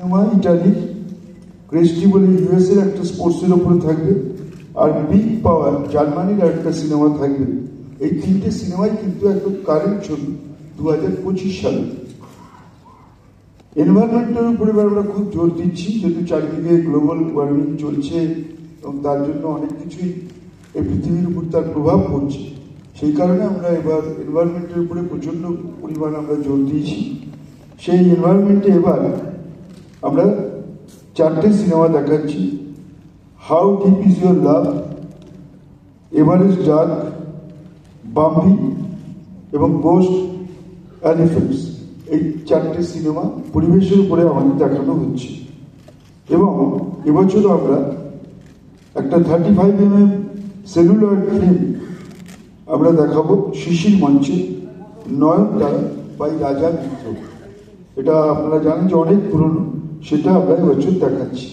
Italy, ক্রেস্টি বলে ইউএসএর একটা স্পোর্টসের ওপরে থাকবে, আর বিগ পাওয়ার জার্মানির একটা সিনেমা থাকবে। এই তিনটে সিনেমাই কিন্তু একদম কারেন্ট ছবি 2025 সালে। এনভায়রনমেন্টের উপরে আমরা খুব জোর দিচ্ছি, যেহেতু চারিদিকে গ্লোবাল ওয়ার্মিং চলছে এবং তার জন্য অনেক কিছুই এই পৃথিবীর উপর তার প্রভাব পড়ছে। সেই কারণে আমরা এবার এনভায়রনমেন্টের উপরে প্রচণ্ড পরিমাণ আমরা জোর দিয়েছি। সেই এনভায়রনমেন্টে এবার আমরা 4টে সিনেমা দেখাচ্ছি: how deep is your love, Everest dark, Bambi এবং গোস্ট এলিফেন্টস। এই 4টে সিনেমা পরিবেশের উপরে আমাদের দেখানো হচ্ছে। এবং এবছর আমরা একটা 35mm সেলুলয়েড ফিল্ম আমরা দেখাবো শিশির মঞ্চে, নয়নতারা বাই রাজা মিত্র। এটা আপনারা জানেন যে অনেক পুরনো, সেটা আমরা এবছর দেখাচ্ছি।